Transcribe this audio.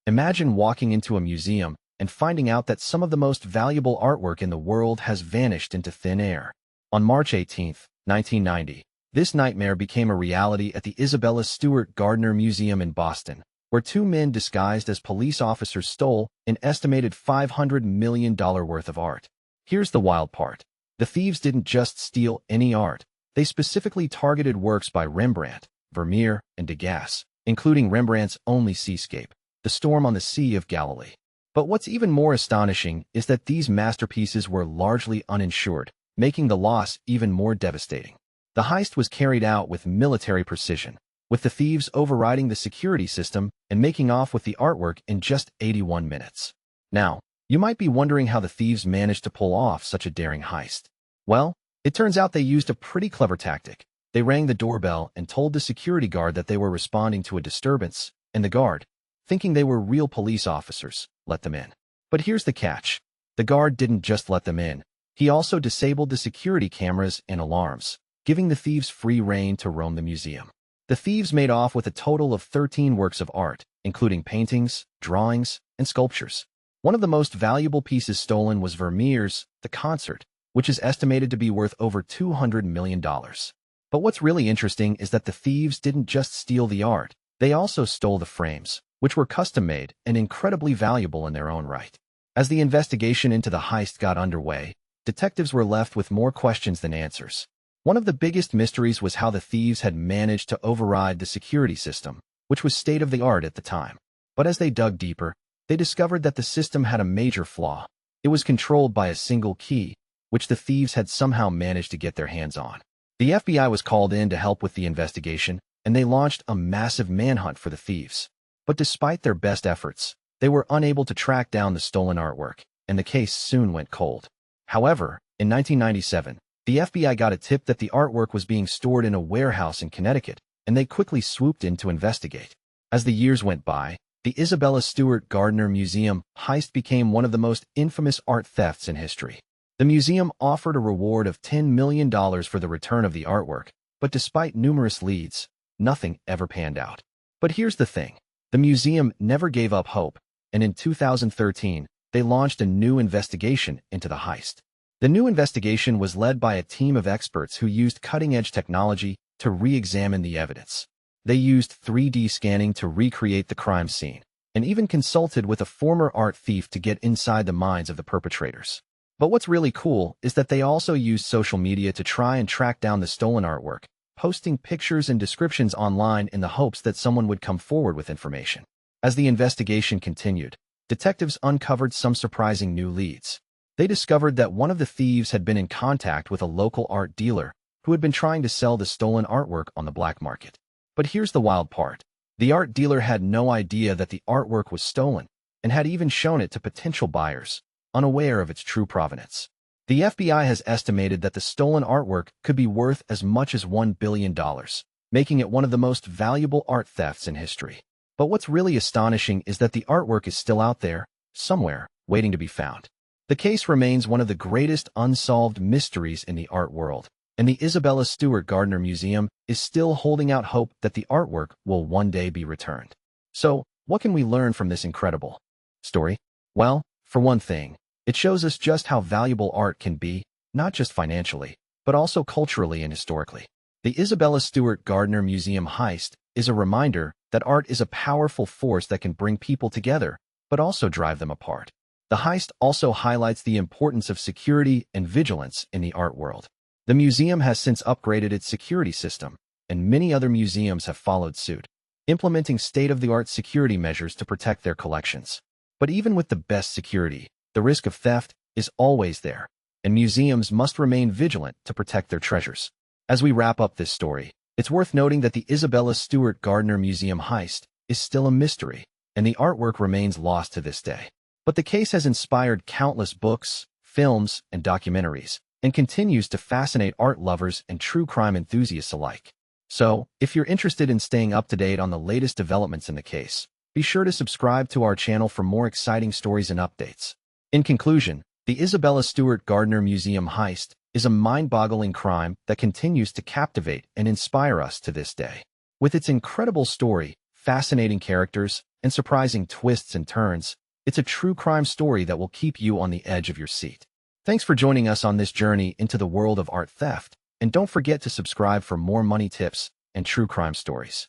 Imagine walking into a museum and finding out that some of the most valuable artwork in the world has vanished into thin air. On March 18, 1990, this nightmare became a reality at the Isabella Stewart Gardner Museum in Boston, where two men disguised as police officers stole an estimated $500 million worth of art. Here's the wild part. The thieves didn't just steal any art. They specifically targeted works by Rembrandt, Vermeer, and Degas, including Rembrandt's only seascape, The Storm on the Sea of Galilee. But what's even more astonishing is that these masterpieces were largely uninsured, making the loss even more devastating. The heist was carried out with military precision, with the thieves overriding the security system and making off with the artwork in just 81 minutes. Now, you might be wondering how the thieves managed to pull off such a daring heist. Well, it turns out they used a pretty clever tactic. They rang the doorbell and told the security guard that they were responding to a disturbance, and the guard, thinking they were real police officers, let them in. But here's the catch. The guard didn't just let them in. He also disabled the security cameras and alarms, giving the thieves free rein to roam the museum. The thieves made off with a total of 13 works of art, including paintings, drawings, and sculptures. One of the most valuable pieces stolen was Vermeer's The Concert, which is estimated to be worth over $200 million. But what's really interesting is that the thieves didn't just steal the art, they also stole the frames, which were custom-made and incredibly valuable in their own right. As the investigation into the heist got underway, detectives were left with more questions than answers. One of the biggest mysteries was how the thieves had managed to override the security system, which was state-of-the-art at the time. But as they dug deeper, they discovered that the system had a major flaw. It was controlled by a single key, which the thieves had somehow managed to get their hands on. The FBI was called in to help with the investigation, and they launched a massive manhunt for the thieves. But despite their best efforts, they were unable to track down the stolen artwork, and the case soon went cold. However, in 1997, the FBI got a tip that the artwork was being stored in a warehouse in Connecticut, and they quickly swooped in to investigate. As the years went by, the Isabella Stewart Gardner Museum heist became one of the most infamous art thefts in history. The museum offered a reward of $10 million for the return of the artwork, but despite numerous leads, nothing ever panned out. But here's the thing. The museum never gave up hope, and in 2013, they launched a new investigation into the heist. The new investigation was led by a team of experts who used cutting-edge technology to re-examine the evidence. They used 3D scanning to recreate the crime scene, and even consulted with a former art thief to get inside the minds of the perpetrators. But what's really cool is that they also used social media to try and track down the stolen artwork, posting pictures and descriptions online in the hopes that someone would come forward with information. As the investigation continued, detectives uncovered some surprising new leads. They discovered that one of the thieves had been in contact with a local art dealer who had been trying to sell the stolen artwork on the black market. But here's the wild part. The art dealer had no idea that the artwork was stolen and had even shown it to potential buyers, unaware of its true provenance. The FBI has estimated that the stolen artwork could be worth as much as $1 billion, making it one of the most valuable art thefts in history. But what's really astonishing is that the artwork is still out there, somewhere, waiting to be found. The case remains one of the greatest unsolved mysteries in the art world, and the Isabella Stewart Gardner Museum is still holding out hope that the artwork will one day be returned. So, what can we learn from this incredible story? Well, for one thing, it shows us just how valuable art can be, not just financially, but also culturally and historically. The Isabella Stewart Gardner Museum heist is a reminder that art is a powerful force that can bring people together, but also drive them apart. The heist also highlights the importance of security and vigilance in the art world. The museum has since upgraded its security system, and many other museums have followed suit, implementing state-of-the-art security measures to protect their collections. But even with the best security, the risk of theft is always there, and museums must remain vigilant to protect their treasures. As we wrap up this story, it's worth noting that the Isabella Stewart Gardner Museum heist is still a mystery, and the artwork remains lost to this day. But the case has inspired countless books, films, and documentaries, and continues to fascinate art lovers and true crime enthusiasts alike. So, if you're interested in staying up to date on the latest developments in the case, be sure to subscribe to our channel for more exciting stories and updates. In conclusion, the Isabella Stewart Gardner Museum heist is a mind-boggling crime that continues to captivate and inspire us to this day. With its incredible story, fascinating characters, and surprising twists and turns. It's a true crime story that will keep you on the edge of your seat. Thanks for joining us on this journey into the world of art theft, and don't forget to subscribe for more money tips and true crime stories.